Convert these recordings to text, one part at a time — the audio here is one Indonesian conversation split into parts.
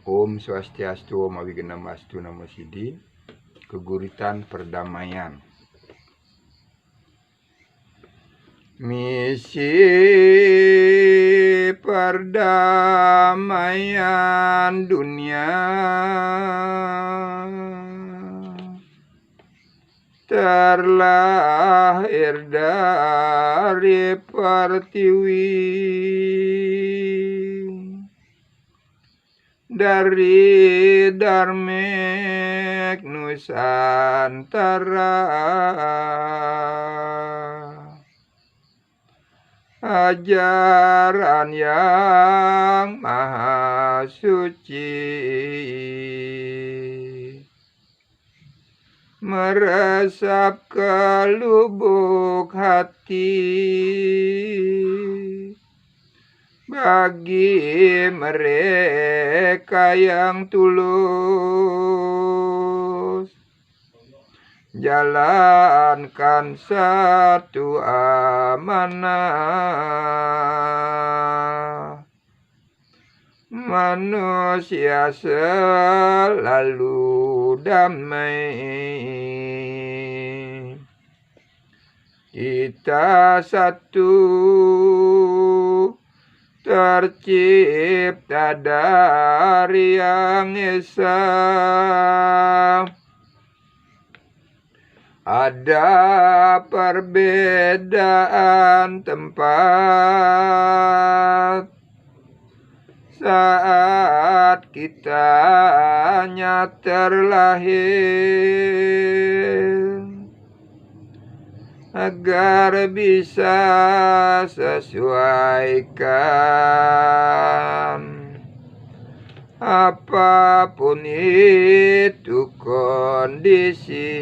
Om Swastiastu, Om Awigenam Astu Namo Siddhi. Keguritan perdamaian. Misi perdamaian dunia terlahir dari pertiwi, dari Dharmek Nusantara, ajaran yang maha suci, meresap ke lubuk hati bagi mereka yang tulus jalankan satu amanah. Manusia selalu damai, kita satu, tercipta dari Yang Esa. Ada perbedaan tempat saat kita hanya terlahir, agar bisa sesuaikan apapun itu kondisi,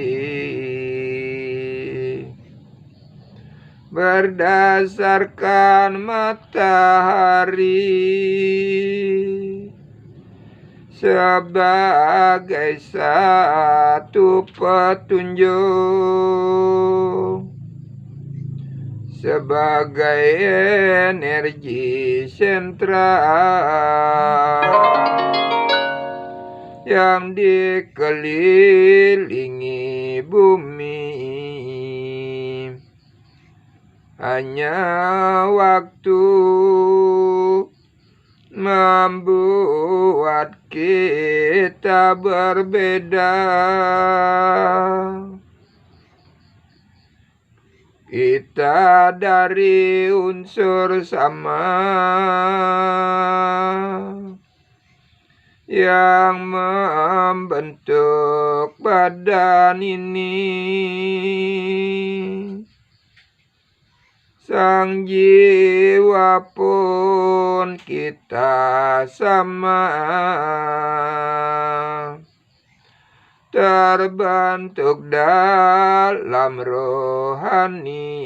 berdasarkan matahari sebagai satu petunjuk, sebagai energi sentral yang dikelilingi bumi. Hanya waktu membuat kita berbeda. Kita dari unsur sama yang membentuk badan ini. Sang jiwa pun kita sama, terbentuk dalam rohani.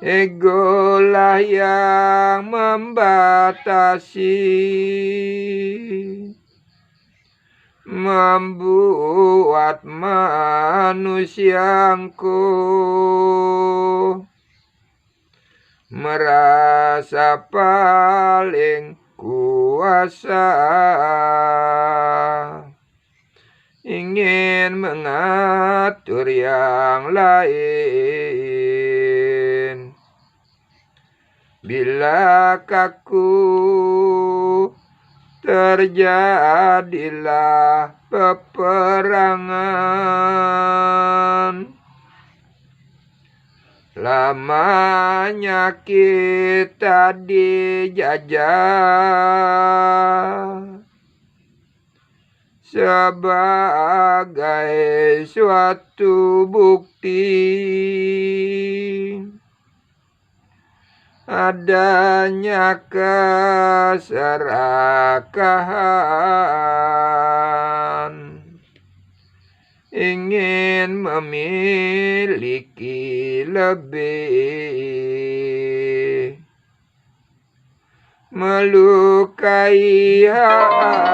Egolah yang membatasi, membuat manusiaku merasa paling kuasa, ingin mengatur yang lain. Bila kaku terjadilah peperangan, lamanya kita dijajah sebagai suatu bukti adanya keserakahan, ingin memiliki lebih, melukai hak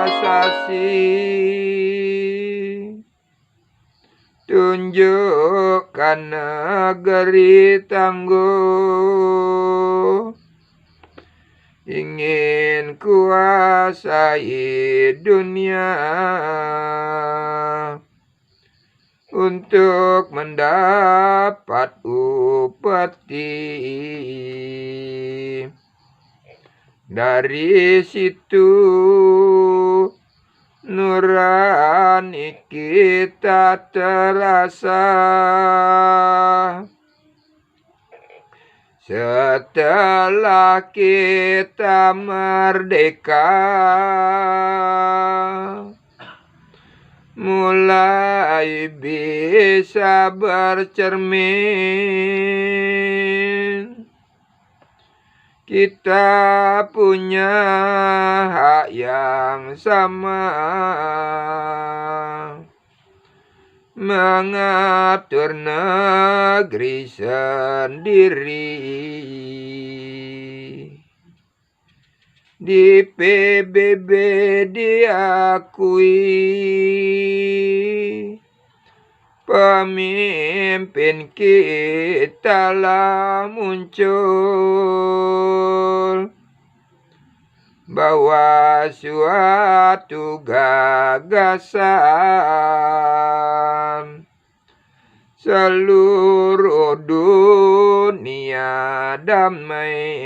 asasi, tunjukkan negeri tangguh ingin kuasai dunia untuk mendapat upeti. Dari situ nurani kita terasa setelah kita merdeka, mulai bisa bercermin. Kita punya hak yang sama, mengatur negeri sendiri. Di PBB diakui pemimpin kita lah muncul, bawa suatu gagasan seluruh dunia damai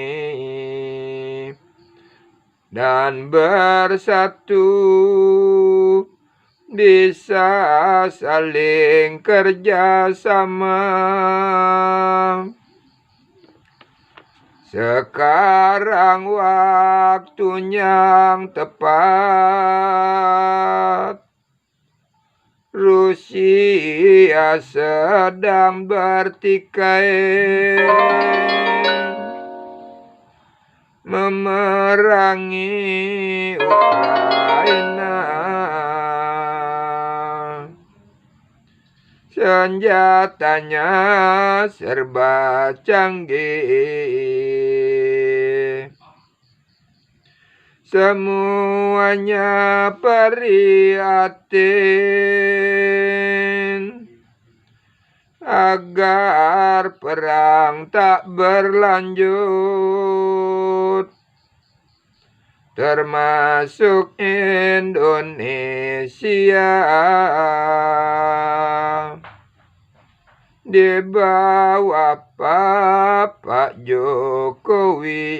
dan bersatu, bisa saling kerjasama. Sekarang waktunya yang tepat. Rusia sedang bertikai memerangi Ukraina. Senjatanya serba canggih, semuanya prihatin agar perang tak berlanjut, termasuk Indonesia. Di bawah Pak Jokowi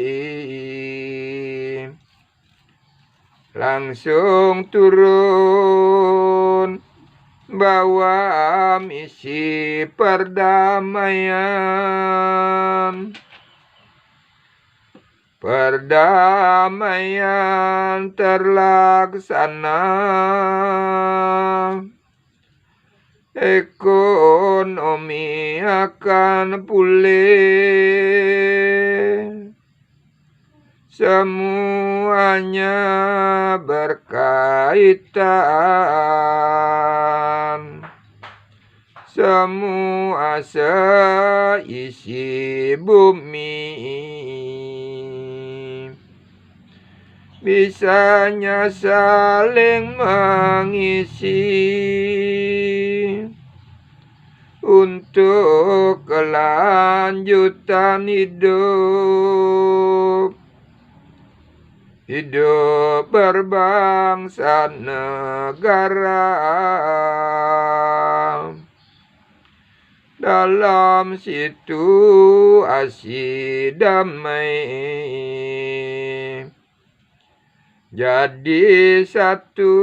langsung turun bawa misi perdamaian. Perdamaian terlaksana, ekonomi akan pulih, semuanya berkaitan, semua seisi bumi. Bisanya saling mengisi untuk kelanjutan hidup, hidup berbangsa negara dalam situasi damai. Jadi satu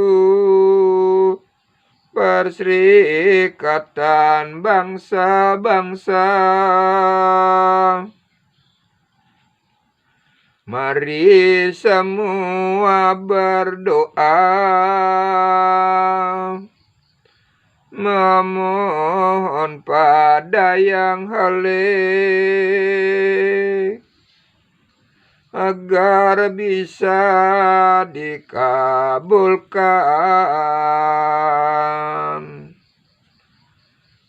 perserikatan bangsa-bangsa. Mari semua berdoa, memohon pada Yang Halik agar bisa dikabulkan,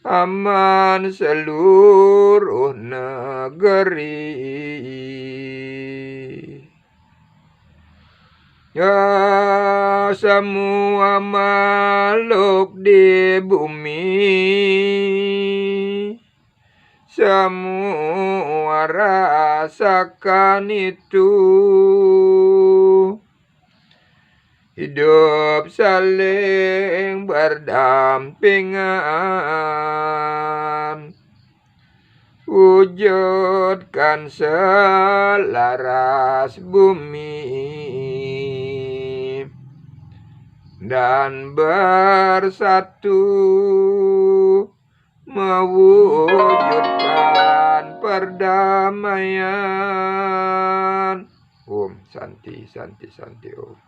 aman seluruh negeri. Ya semua makhluk di bumi, semua rasakan itu. Hidup saling berdampingan, wujudkan selaras bumi, dan bersatu mewujudkan perdamaian. Om Santi Santi Santi Om.